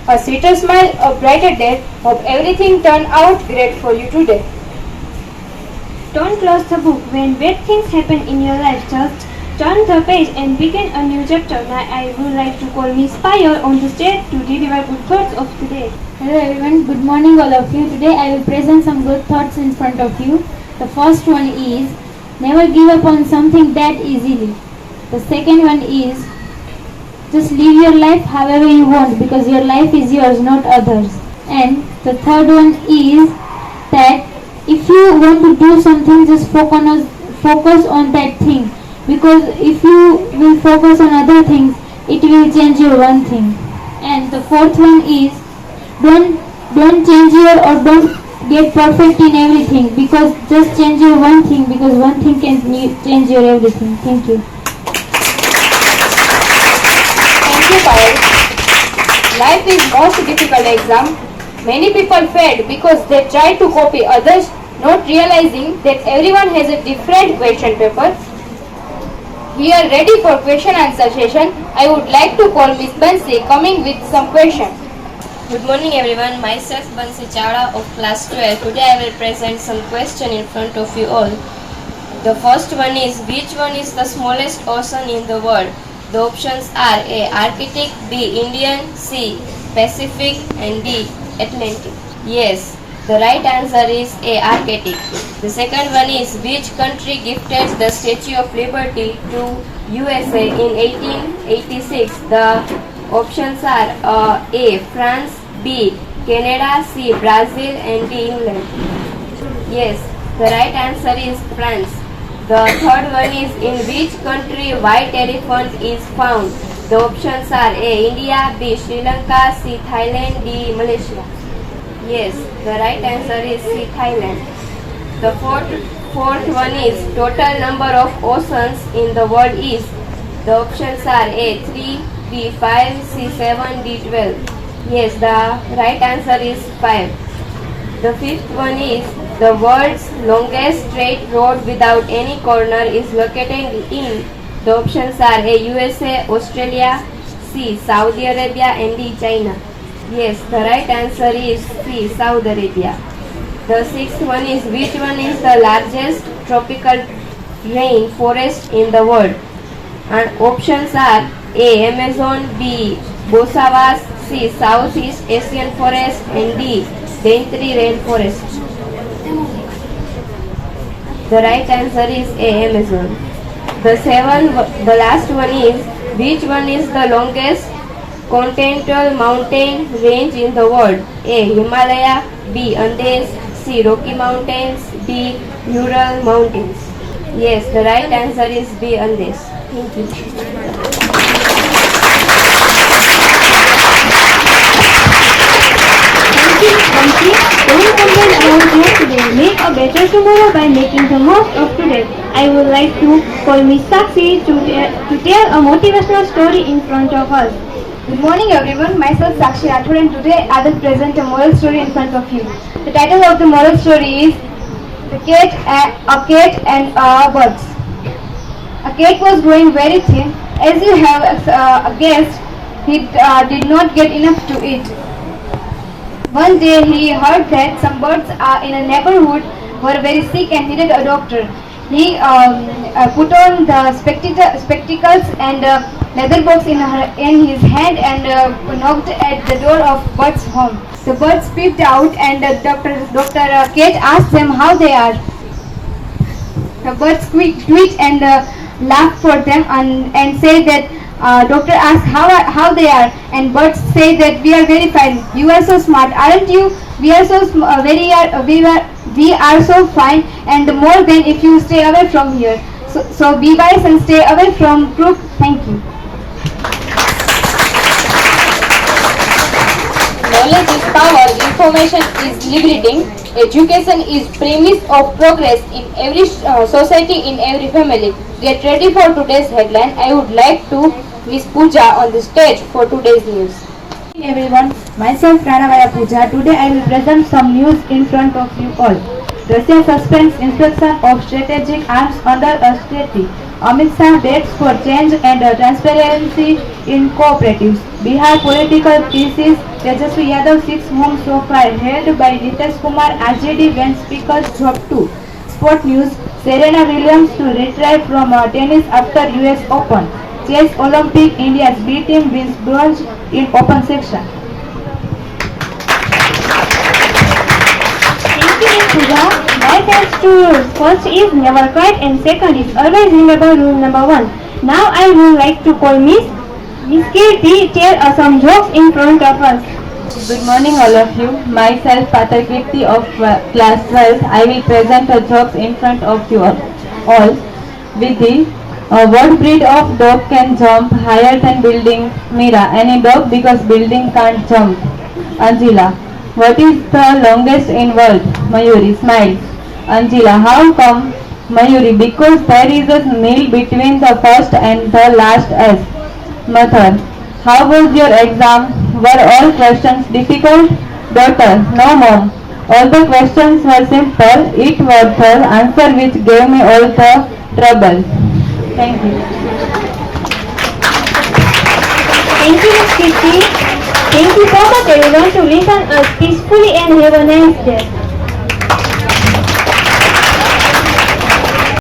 a sweeter smile, a brighter day. Hope everything turned out great for you today. Don't close the book. When bad things happen in your life, just turn the page and begin a new chapter. Now I would like to call Miss Payal on the stage to deliver good thoughts of today. Hello everyone, good morning all of you. Today I will present some good thoughts in front of you. The first one is, never give up on something that easily. The second one is, just live your life however you want, because your life is yours, not others. And the third one is that if you want to do something, just focus on that thing, because if you will focus on other things, it will change your one thing. And the fourth one is, don't change your or don't get perfect in everything, because just change your one thing, because one thing can change your everything. Thank you. Thank you, Payal. Life is most difficult exam. Many people failed because they tried to copy others, not realizing that everyone has a different question paper. We are ready for question answer session. I would like to call Miss Bansi coming with some questions. Good morning everyone, myself Bansi Chawda of class 12. Today I will present some question in front of you all. The first one is, which one is the smallest ocean in the world? The options are A. Arctic, B. Indian, C. Pacific and D. Atlantic. Yes, the right answer is A. Arctic. The second one is, which country gifted the Statue of Liberty to USA in 1886? The options are A. France, B. Canada, C. Brazil and D. England. Yes, the right answer is France. The third one is, in which country white elephant is found? The options are A. India, B. Sri Lanka, C. Thailand, D. Malaysia. Yes, the right answer is C. Thailand. The fourth one is, total number of oceans in the world is? The options are A. 3, B. 5, C. 7, D. 12. Yes, the right answer is 5. The fifth one is, the world's longest straight road without any corner is located in? The options are A. USA, Australia, C. Saudi Arabia and D. China. Yes, the right answer is C. Saudi Arabia. The sixth one is, which one is the largest tropical rain forest in the world? And options are A. Amazon, B. Bosavas, C. Southeast Asian forest and D. Daintree rainforest. The right answer is A. Amazon. The last one is, which one is the longest continental mountain range in the world? A. Himalaya, B. Andes, C. Rocky Mountains, D. Ural Mountains. Yes, the right answer is B. Andes. Thank you. Thank you, don't complain about your today. Make a better tomorrow by making the most of today. I would like to call Miss Sakshi to tell a motivational story in front of us. Good morning everyone, myself Sakshi Rathore and today I will present a moral story in front of you. The title of the moral story is A Cat and Birds. A cat was growing very thin. As you have guessed, he did not get enough to eat. One day he heard that some birds in a neighborhood were very sick and needed a doctor. He put on the spectacles and leather box in his hand and knocked at the door of birds' home. The birds peeped out and Dr. Cat asked them how they are. The birds tweet and laughed for them and said that doctor asked how they are, and birds say that we are very fine. You are so smart, aren't you? We are so we are so fine, and more than if you stay away from here. So be wise and stay away from crook. Thank you. Knowledge is power, information is liberating, education is premise of progress in every society, in every family. Get ready for today's headline. I would like to Miss Pooja on the stage for today's news. Good morning everyone, myself Ranavaya Pooja. Today I will present some news in front of you all. Russia suspends inspection of strategic arms under a treaty. Amit Shah begs for change and transparency in cooperatives. Bihar political crisis. Tejaswi Yadav seeks home so far, held by Nitish Kumar RJD when speakers drop two. Sport news. Serena Williams to retire from tennis after US Open. Chess Olympic. India's B team wins bronze in open section. Thank you, Miss Pooja. Life has two rules. First is never quit and second is always remember rule number 1. Now I would like to call Miss Kirti tell us some jokes in front of us. Good morning all of you. Myself Patar Kirti of class 12. I will present a jokes in front of you all. Vidhi, what breed of dog can jump higher than building? Mira, any dog because building can't jump. Anjila, what is the longest in world? Mayuri, smile. Anjila, how come? Mayuri, because there is a nail between the first and the last S. Mother, how was your exam? Were all questions difficult? Daughter, no mom. All the questions were simple. It was the answer which gave me all the trouble. Thank you. Thank you, Miss Kirti. Thank you so much everyone to listen us peacefully and have a nice day.